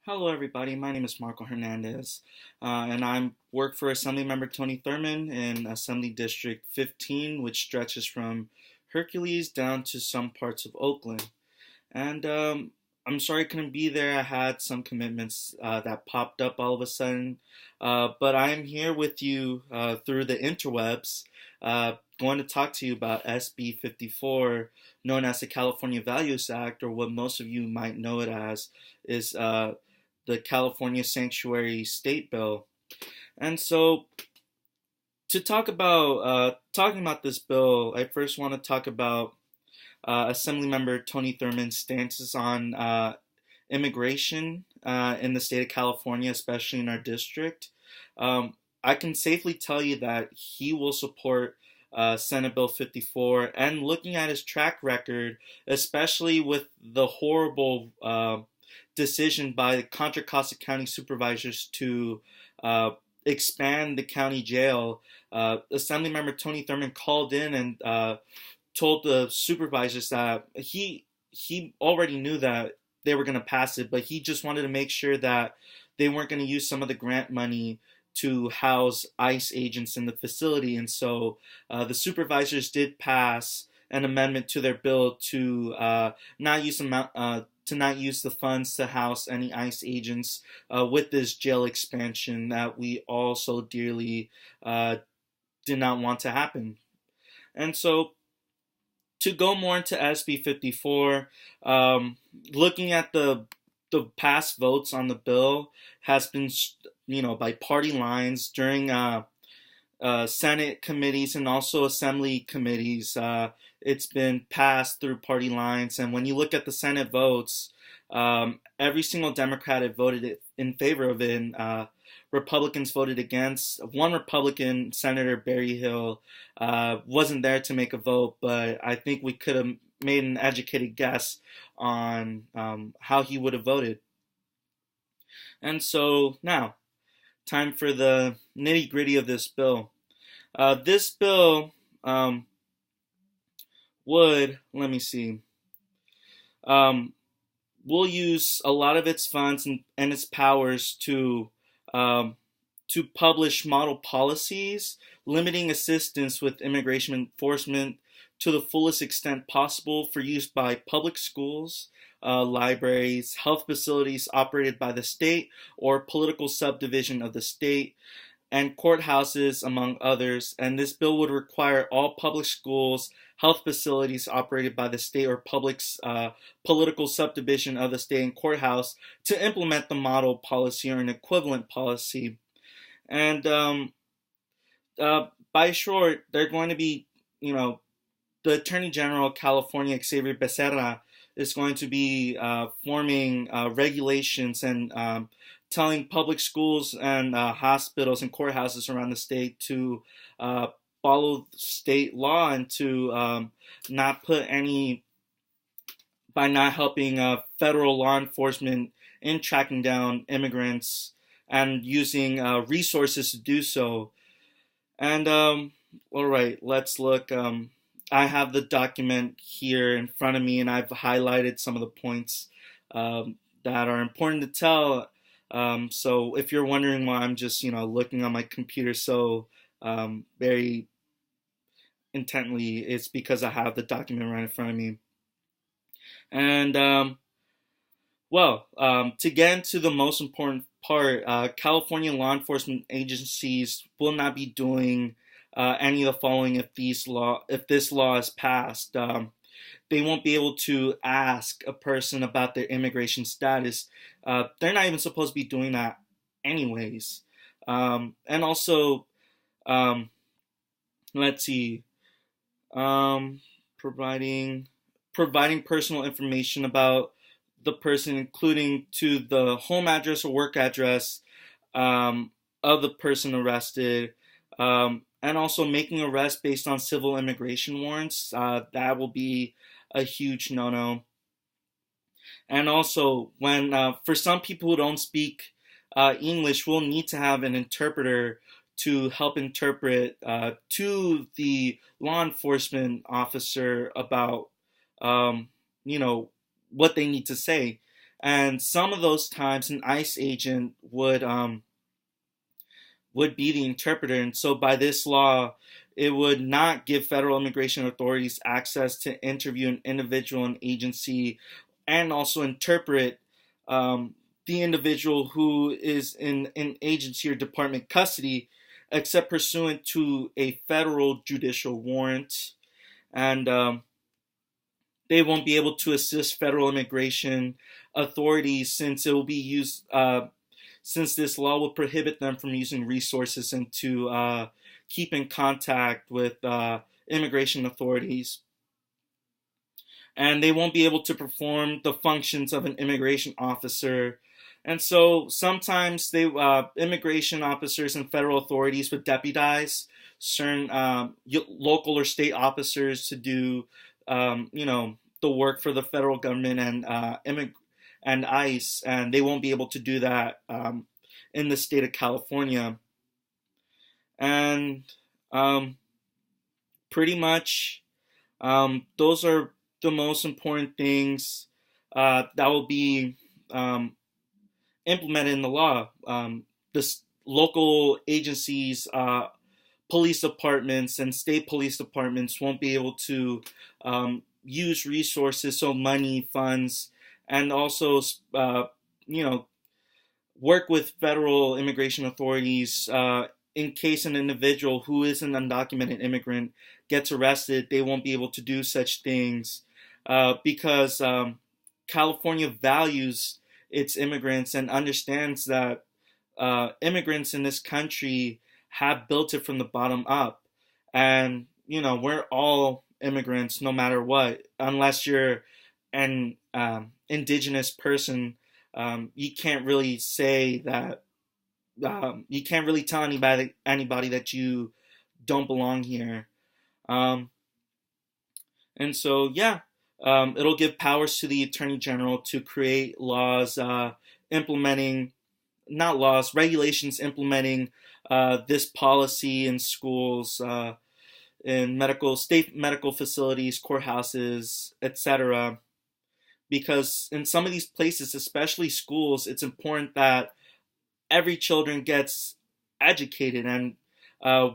Hello, everybody. My name is Marco Hernandez, and I work for Assemblymember Tony Thurman in Assembly District 15, which stretches from Hercules down to some parts of Oakland. And I'm sorry I couldn't be there. I had some commitments that popped up all of a sudden. But I'm here with you through the interwebs, going to talk to you about SB 54, known as the California Values Act, or what most of you might know it as, is the California Sanctuary State Bill. And so, to talking about this bill, I first want to talk about Assemblymember Tony Thurman's stances on immigration in the state of California, especially in our district. I can safely tell you that he will support Senate Bill 54, and looking at his track record, especially with the horrible decision by the Contra Costa County supervisors to expand the county jail, Assemblymember Tony Thurman called in and told the supervisors that he already knew that they were going to pass it, but he just wanted to make sure that they weren't going to use some of the grant money to house ICE agents in the facility. And so the supervisors did pass an amendment to their bill to not use the funds to house any ICE agents with this jail expansion that we all so dearly did not want to happen. And so, to go more into SB 54, looking at the past votes on the bill has been, by party lines during Senate committees and also Assembly committees. It's been passed through party lines, and when you look at the Senate votes, every single Democrat had voted in favor of it. And, Republicans voted against. One Republican, Senator Barry Hill, wasn't there to make a vote, but I think we could have made an educated guess on how he would have voted. And so now, time for the nitty gritty of this bill. This bill let me see, will use a lot of its funds and its powers to publish model policies, limiting assistance with immigration enforcement to the fullest extent possible for use by public schools, libraries, health facilities operated by the state or political subdivision of the state, and courthouses, among others. And this bill would require all public schools, health facilities operated by the state or political subdivision of the state and courthouse to implement the model policy or an equivalent policy. And by short, they're going to be, the Attorney General of California, Xavier Becerra, is going to be forming regulations and telling public schools and hospitals and courthouses around the state to follow state law and to not put any, by not helping federal law enforcement in tracking down immigrants and using resources to do so. And all right, let's look. I have the document here in front of me, and I've highlighted some of the points that are important to tell. So if you're wondering why I'm just, looking on my computer so very intently, it's because I have the document right in front of me. And to get into the most important part, California law enforcement agencies will not be doing any of the following if this law is passed. They won't be able to ask a person about their immigration status. They're not even supposed to be doing that anyways. And also, let's see, providing personal information about the person, including to the home address or work address of the person arrested, and also making arrests based on civil immigration warrants. That will be a huge no-no. And also, when for some people who don't speak English, we'll need to have an interpreter to help interpret to the law enforcement officer about, what they need to say. And some of those times, an ICE agent would be the interpreter. And so by this law, it would not give federal immigration authorities access to interview an individual and agency and also interpret the individual who is in an agency or department custody, except pursuant to a federal judicial warrant. And they won't be able to assist federal immigration authorities since it will be used. Since this law will prohibit them from using resources and to keep in contact with immigration authorities. And they won't be able to perform the functions of an immigration officer. And so sometimes immigration officers and federal authorities would deputize certain local or state officers to do, the work for the federal government and ICE, and they won't be able to do that in the state of California. And pretty much, those are the most important things that will be implemented in the law. The local agencies, police departments, and state police departments won't be able to use resources, so money, funds, and also, work with federal immigration authorities in case an individual who is an undocumented immigrant gets arrested. They won't be able to do such things because California values its immigrants and understands that immigrants in this country have built it from the bottom up. And, we're all immigrants no matter what, unless you're an indigenous person. You can't really say that. You can't really tell anybody that you don't belong here. And so, it'll give powers to the Attorney General to create laws regulations implementing this policy in schools, in state medical facilities, courthouses, etc. Because in some of these places, especially schools, it's important that every children gets educated. And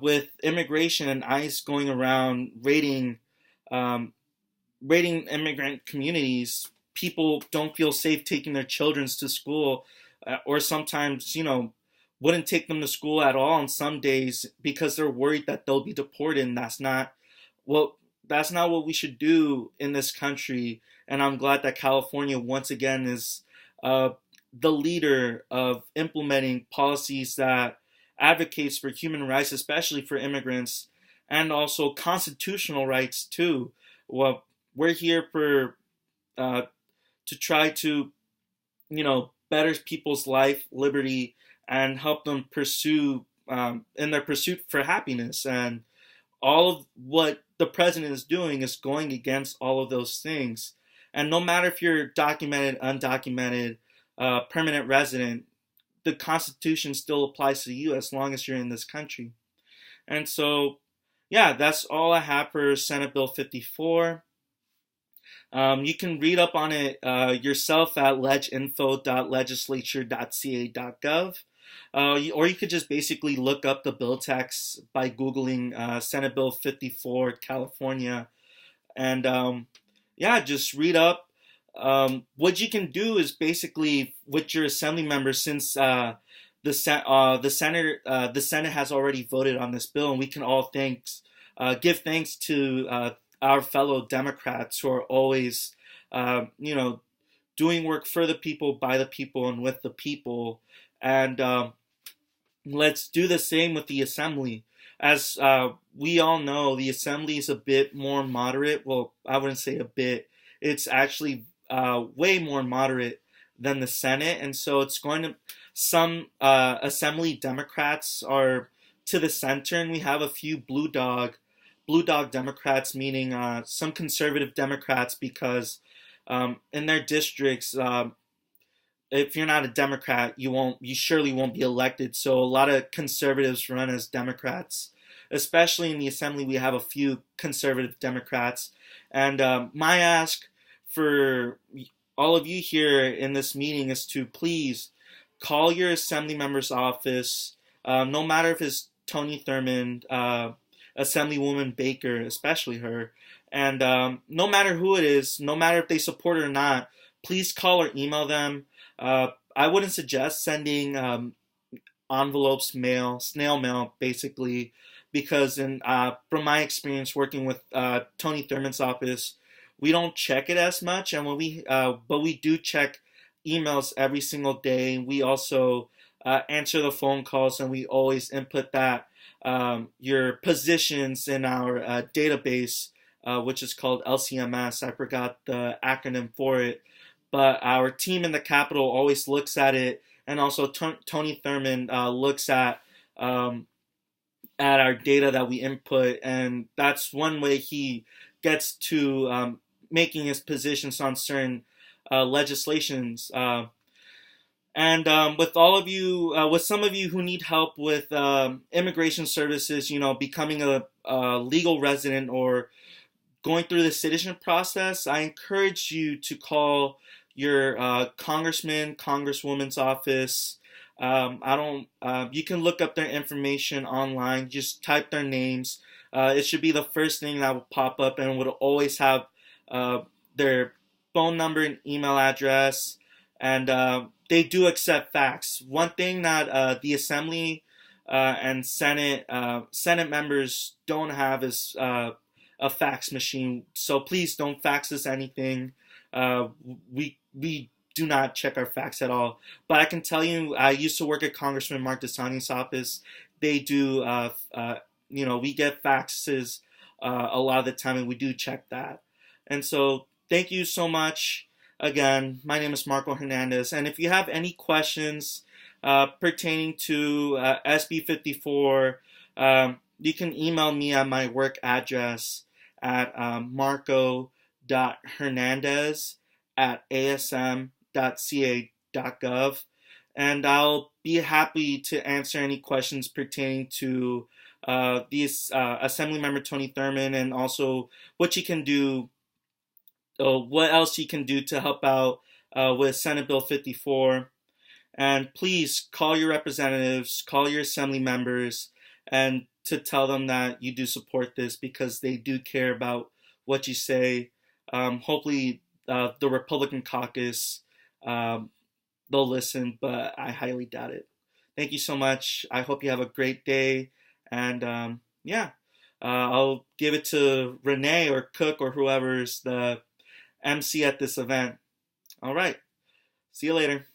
with immigration and ICE going around raiding immigrant communities, people don't feel safe taking their children to school, or sometimes, wouldn't take them to school at all on some days because they're worried that they'll be deported. And that's not what we should do in this country. And I'm glad that California once again is the leader of implementing policies that advocates for human rights, especially for immigrants, and also constitutional rights too. Well, we're here to try to, better people's life, liberty, and help them pursue in their pursuit for happiness. And all of what the president is doing is going against all of those things. And no matter if you're documented, undocumented, permanent resident, the Constitution still applies to you as long as you're in this country. And so, that's all I have for Senate Bill 54. You can read up on it yourself at leginfo.legislature.ca.gov. Or you could just basically look up the bill text by Googling Senate Bill 54 California. And just read up. What you can do is basically with your assembly members, since the Senate has already voted on this bill, and we can all give thanks to our fellow Democrats who are always, doing work for the people, by the people, and with the people. And let's do the same with the Assembly. As we all know, the Assembly is a bit more moderate. Well, I wouldn't say a bit. It's actually way more moderate than the Senate. And so it's going to, some Assembly Democrats are to the center, and we have a few blue dog Democrats, meaning some conservative Democrats, because in their districts, if you're not a Democrat, you surely won't be elected. So a lot of conservatives run as Democrats. Especially in the Assembly, we have a few conservative Democrats. And my ask for all of you here in this meeting is to please call your assembly member's office, no matter if it's Tony Thurmond, Assemblywoman Baker, especially her, and no matter who it is, no matter if they support it or not, please call or email them. I wouldn't suggest sending envelopes, mail, snail mail, basically, because from my experience working with Tony Thurmond's office, we don't check it as much, and but we do check emails every single day. We also answer the phone calls, and we always input that your positions in our database, which is called LCMS. I forgot the acronym for it, but our team in the Capitol always looks at it, and also Tony Thurmond looks at our data that we input, and that's one way he gets to making his positions on certain legislations. And with all of you, with some of you who need help with immigration services, becoming a legal resident or going through the citizen process, I encourage you to call your congressman, congresswoman's office. You can look up their information online. Just type their names. It should be the first thing that will pop up, and it will always have their phone number and email address. And they do accept fax. One thing that the Assembly and Senate members don't have is a fax machine. So please don't fax us anything. We do not check our fax at all. But I can tell you, I used to work at Congressman Mark DeSantis' office. They do, we get faxes a lot of the time, and we do check that. And so thank you so much. Again, my name is Marco Hernandez, and if you have any questions pertaining to SB 54, you can email me at my work address at marco.hernandez@asm.ca.gov, and I'll be happy to answer any questions pertaining to these Assemblymember Tony Thurmond, and also what you can do. What else you can do to help out with Senate Bill 54. And please call your representatives, call your assembly members, and to tell them that you do support this, because they do care about what you say. Hopefully the Republican caucus, they'll listen, but I highly doubt it. Thank you so much. I hope you have a great day. And I'll give it to Renee or Cook or whoever's the MC at this event. All right. See you later.